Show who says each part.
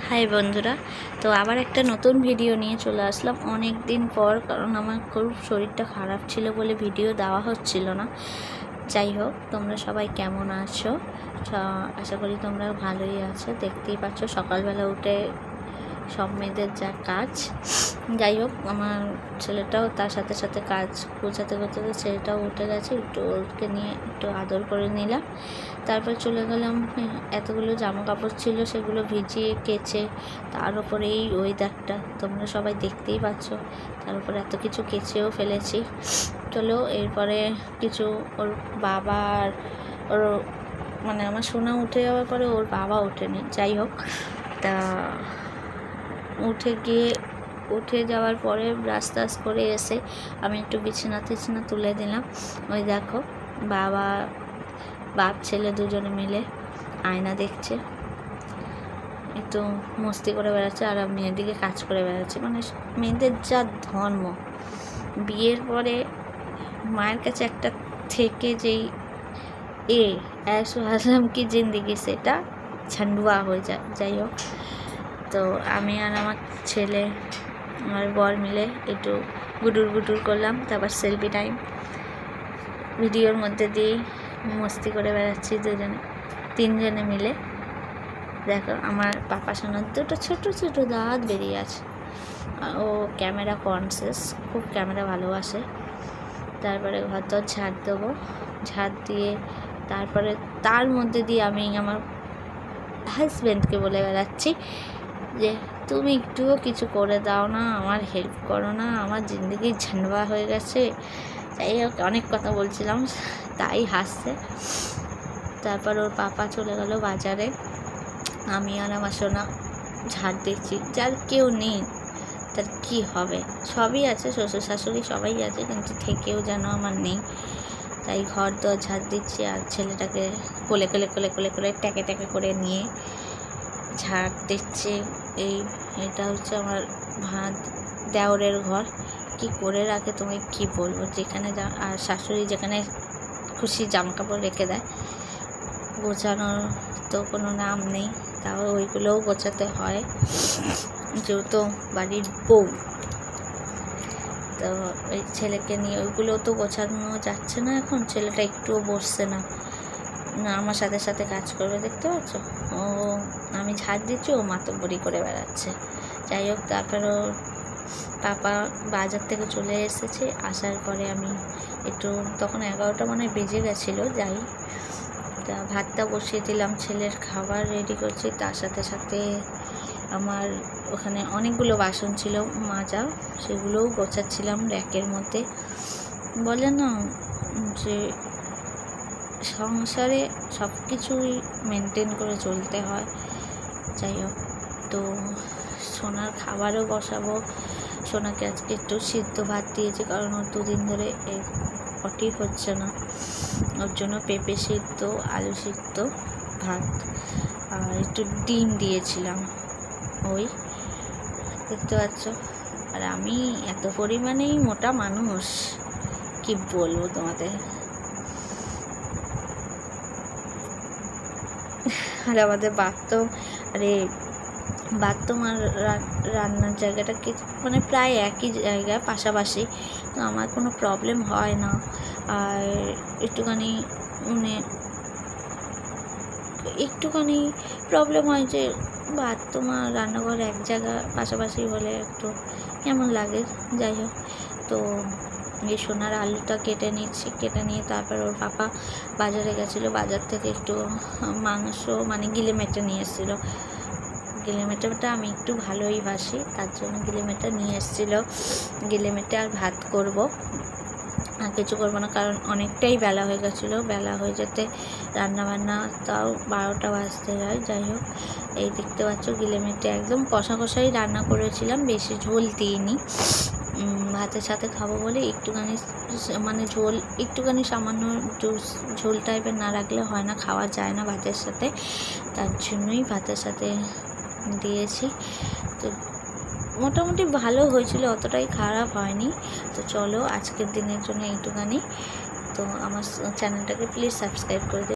Speaker 1: High বন্ধুরা, তো আবার একটা নতুন ভিডিও নিয়ে চলে আসলাম অনেক দিন পর। কারণ আমার খুব শরীরটা খারাপ ছিল বলে ভিডিও দেওয়া হচ্ছিল না। যাই হোক, তোমরা সবাই কেমন আছো? আশা করি তোমরা ভালোই আছো। দেখতেই পাচ্ছ সকালবেলা উঠে সব মেয়েদের যা কাজ। যাই হোক, আমার ছেলেটাও তার সাথে সাথে কাজ গোছাতে গোছাতে ছেলেটাও উঠে গেছে। একটু ওকে নিয়ে একটু আদর করে নিলাম, তারপর চলে গেলাম। এতগুলো জামা কাপড় ছিল, সেগুলো ভিজিয়ে কেচে, তার উপরে এই ওয়েদারটা তোমরা সবাই দেখতেই পাচ্ছ, তার উপরে এত কিছু কেচেও ফেলেছি। চলো এরপরে কিছু ওর বাবা আর ওর মানে আমার সোনা উঠে যাওয়ার পরে ওর বাবা ওঠেনি। যাই হোক, তা উঠে যাওয়ার পরে ব্রাশ টাশ করে এসে আমি একটু বিছানা তুলে দিলাম। ওই দেখো বাপ ছেলে দুজনে মিলে আয়না দেখছে, একটু মস্তি করে বেড়াচ্ছে, আর আমি এদিকে কাজ করে বেড়াচ্ছি। মানে মেয়েদের যা ধর্ম, বিয়ের পরে মায়ের কাছে একটা থেকে যেই ऐशो आराम की जिंदगी সেটা ছান্ডুয়া হয়ে যায়। যাই হোক, তো আমি আর আমার ছেলে আমার বর মিলে একটু গুটুর করলাম। তারপর সেলফি টাইম, ভিডিওর মধ্যে দিয়েই মস্তি করে বেড়াচ্ছি তিনজনে মিলে। দেখো আমার পাপা সোনার দুটো ছোট ছোট দাঁত বেরিয়ে আছে। ও ক্যামেরা কনসিয়াস, খুব ক্যামেরা ভালোবাসে। তারপরে ঘর দর ঝাড় দেবো, ঝাড় দিয়ে তারপরে তার মধ্যে দিয়ে আমি আমার হাজব্যান্ডকে বলে বেড়াচ্ছি যে তুমি একটুও কিছু করে দাও না, আমার হেল্প করো না, আমার জিন্দগি ঝান্ডুয়া হয়ে গেছে। যাই হোক, অনেক কথা বলছিলাম, তাই হাসছে। তারপর ওর পাপা চলে গেল বাজারে, আমি আর আমার সোনা ঝাড় দিচ্ছি। যার কেউ নেই তার কি হবে, সবই আছে, শ্বশুর শাশুড়ি সবাই আছে, কিন্তু থেকেও যেন আমার নেই। তাই ঘর দর ঝাড় দিচ্ছি আর ছেলেটাকে কোলে করে ট্যাকে করে নিয়ে ঝাড় দিচ্ছি। এটা হচ্ছে আমার দেওরের ঘর, কি করে রাখে তুমি কি বলবো। যেখানে আর শাশুড়ি যেখানে খুশি জামা কাপড় রেখে দেয়, গোছানোর তো কোনো নাম নেই। তাও ওইগুলোও গোছাতে হয়, যেহেতু বাড়ির বউ। তো ওই ছেলেকে নিয়ে ওইগুলো তো গোছানো যাচ্ছে না এখন। ছেলেটা একটুও বসছে না, আমার সাথে সাথে কাজ করবে, দেখতে পাচ্ছ। ও আমি ঝাড় দিচ্ছি, ও মাতব্বরি করে বেড়াচ্ছে। যাই হোক, তারপর ওর পাপা বাজার থেকে চলে এসেছে। আসার পরে আমি একটু তখন 11টা মানে বেজে গেছিলো। যাই, তা ভাতটা বসিয়ে দিলাম, ছেলের খাবার রেডি করছি। তার সাথে সাথে আমার ওখানে অনেকগুলো বাসন ছিল মাজা, সেগুলোও গোছাচ্ছিলাম র্যাকের মধ্যে। বলে না যে সংসারে সব কিছুই মেনটেন করে চলতে হয়। যাই হোক, তো সোনার খাবারও বসাবো। সোনাকে আজকে একটু সিদ্ধ ভাত দিয়েছি, কারণ ওর 2 দিন ধরে পটি হচ্ছে না। ওর জন্য পেঁপে সিদ্ধ, আলু সিদ্ধ, ভাত আর একটু ডিম দিয়েছিলাম। ওই দেখতে পাচ্ছ। আর আমি এত পরিমাণেই মোটা মানুষ, কি বলবো তোমাদের। আর আমাদের বাথরুম আর রান্নার জায়গাটা কি মানে প্রায় একই জায়গায় পাশাপাশি, তো আমার কোনো প্রবলেম হয় না। আর একটুখানি প্রবলেম হয় যে বাথরুম আর রান্নাঘর এক জায়গা পাশাপাশি হলে একটু কেমন লাগে। যাই হোক, তো এই সোনার আলুটা কেটে নিয়ে তারপর ওর পাপা বাজারে গেছিলো। বাজার থেকে একটু মাংস মানে গিলে মেটে নিয়ে এসেছিলো। গিলে মেটেটা আমি একটু ভালোই বাসি, তার জন্য গিলে মেটে নিয়ে এসেছিলো। গিলে মেটে আর ভাত করব, আর কিছু করবো না, কারণ অনেকটাই বেলা হয়ে গেছিলো। বেলা হয়ে যেতে রান্নাবান্না তাও 12টা বাজতে যায়। যাই হোক, এই দেখতে পাচ্ছ গিলে মেটে একদম কষাই রান্না করেছিলাম, বেশি ঝোল দিইনি। ভাতের সাথে খাবো বলে একটুখানি মানে একটুখানি সামান্য ঝোল টাইপের না রাখলে হয় না, খাওয়া যায় না ভাতের সাথে। তার জন্যই ভাতের সাথে দিয়েছি। তো মোটামুটি ভালো হয়েছিল, অতটাই খারাপ হয়নি। তো চলো আজকের দিনের জন্য এইটুখানি। তো আমার চ্যানেলটাকে প্লিজ সাবস্ক্রাইব করে